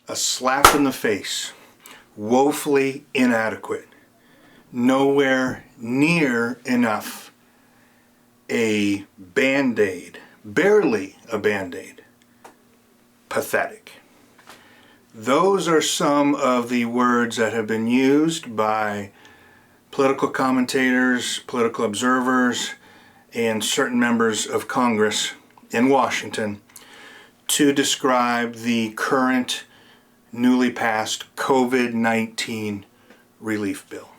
a slap in the face, woefully inadequate, nowhere near enough a Band-Aid, barely a Band-Aid, pathetic. Those are some of the words that have been used by political commentators, political observers, and certain members of Congress in Washington to describe the current newly passed COVID-19 relief bill.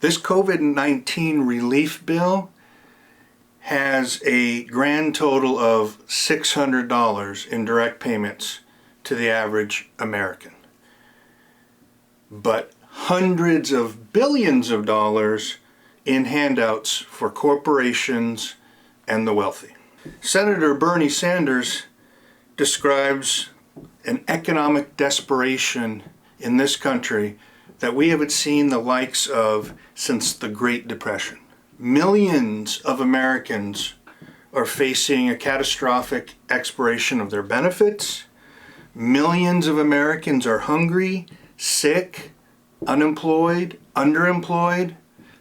This COVID-19 relief bill has a grand total of $600 in direct payments to the average American, but hundreds of billions of dollars in handouts for corporations and the wealthy. Senator Bernie Sanders describes an economic desperation in this country that we haven't seen the likes of since the Great Depression. Millions of Americans are facing a catastrophic expiration of their benefits. Millions of Americans are hungry, sick, unemployed, underemployed,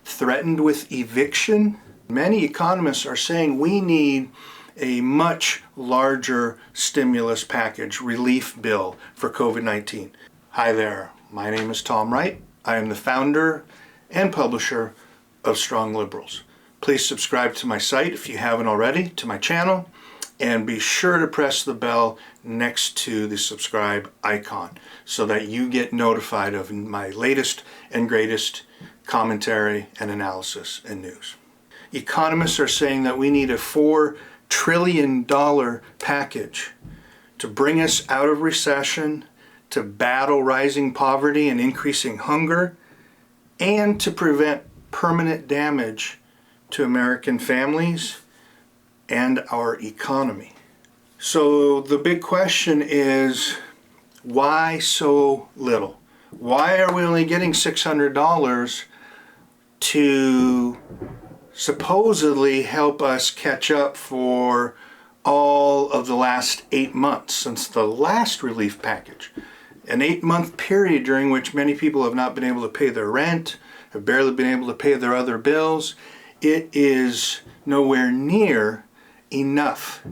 threatened with eviction. Many economists are saying we need a much larger stimulus package, relief bill for COVID-19. Hi there, my name is Tom Wright. I am the founder and publisher of Strong Liberals. Please subscribe to my site if you haven't already, to my channel, and be sure to press the bell next to the subscribe icon so that you get notified of my latest and greatest commentary and analysis and news. Economists are saying that we need a $4 trillion package to bring us out of recession, to battle rising poverty and increasing hunger, and to prevent permanent damage to American families and our economy. So the big question is, why so little? Why are we only getting $600 to supposedly help us catch up for all of the last 8 months since the last relief package? An 8-month period during which many people have not been able to pay their rent, have barely been able to pay their other bills. It is nowhere near enough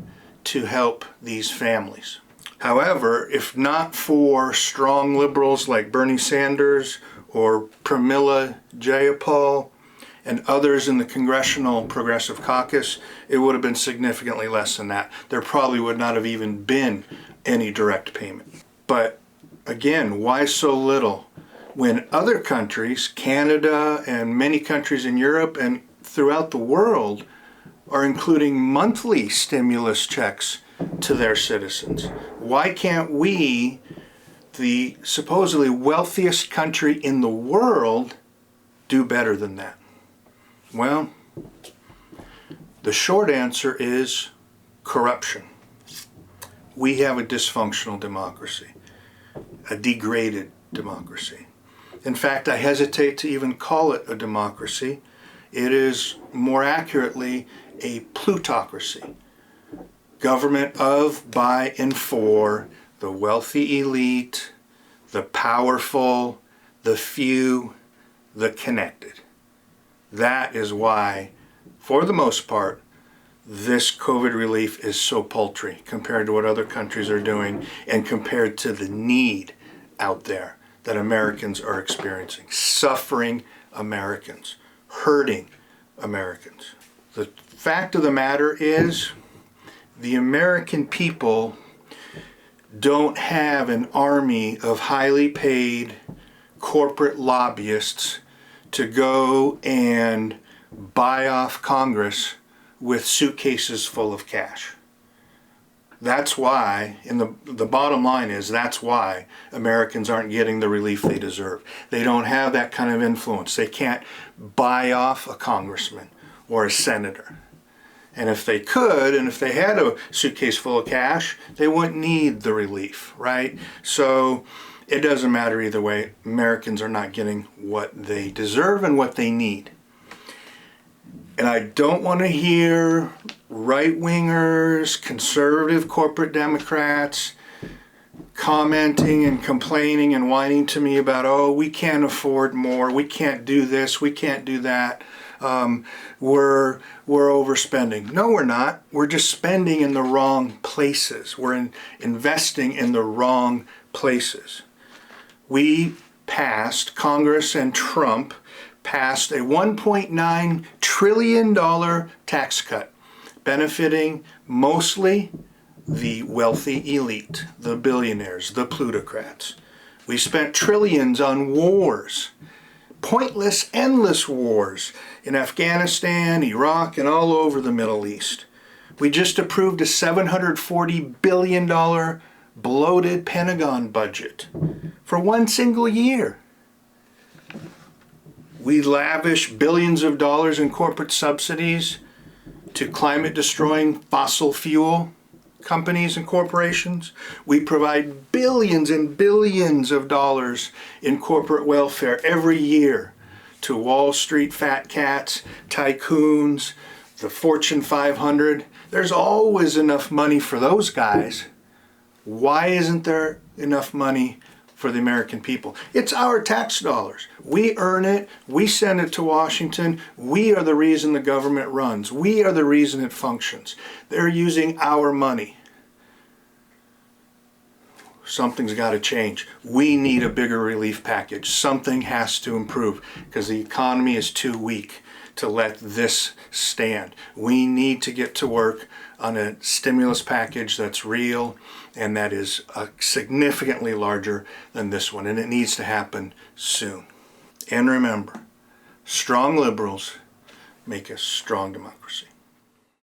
to help these families. However, if not for strong liberals like Bernie Sanders or Pramila Jayapal and others in the Congressional Progressive Caucus, it would have been significantly less than that. There probably would not have even been any direct payment. But again, why so little? When other countries, Canada and many countries in Europe and throughout the world, are including monthly stimulus checks to their citizens. Why can't we, the supposedly wealthiest country in the world, do better than that? Well, the short answer is corruption. We have a dysfunctional democracy, a degraded democracy. In fact, I hesitate to even call it a democracy. It is more accurately a plutocracy. Government of, by, and for the wealthy elite, the powerful, the few, the connected. That is why, for the most part, this COVID relief is so paltry compared to what other countries are doing and compared to the need out there that Americans are experiencing. Suffering Americans, hurting Americans. The fact of the matter is, the American people don't have an army of highly paid corporate lobbyists to go and buy off Congress with suitcases full of cash. That's why, and the bottom line is, that's why Americans aren't getting the relief they deserve. They don't have that kind of influence. They can't buy off a congressman or a senator. And if they could, and if they had a suitcase full of cash, they wouldn't need the relief, right? So it doesn't matter either way. Americans are not getting what they deserve and what they need. And I don't want to hear right-wingers, conservative corporate Democrats commenting and complaining and whining to me about, oh, we can't afford more, we can't do this, we can't do that, we're overspending. No, we're not. We're just spending in the wrong places. We're investing in the wrong places. We passed, Congress and Trump passed a $1.9 trillion tax cut, benefiting mostly the wealthy elite, the billionaires, the plutocrats. We spent trillions on wars, pointless, endless wars in Afghanistan, Iraq, and all over the Middle East. We just approved a $740 billion bloated Pentagon budget for one single year. We lavish billions of dollars in corporate subsidies to climate-destroying fossil fuel companies and corporations. We provide billions and billions of dollars in corporate welfare every year to Wall Street fat cats, tycoons, the Fortune 500. There's always enough money for those guys. Why isn't there enough money for the American people? It's our tax dollars. We earn it. We send it to Washington. We are the reason the government runs. We are the reason it functions. They're using our money. Something's got to change. We need a bigger relief package. Something has to improve because the economy is too weak to let this stand. We need to get to work on a stimulus package that's real and that is significantly larger than this one, and it needs to happen soon. And remember, strong liberals make a strong democracy.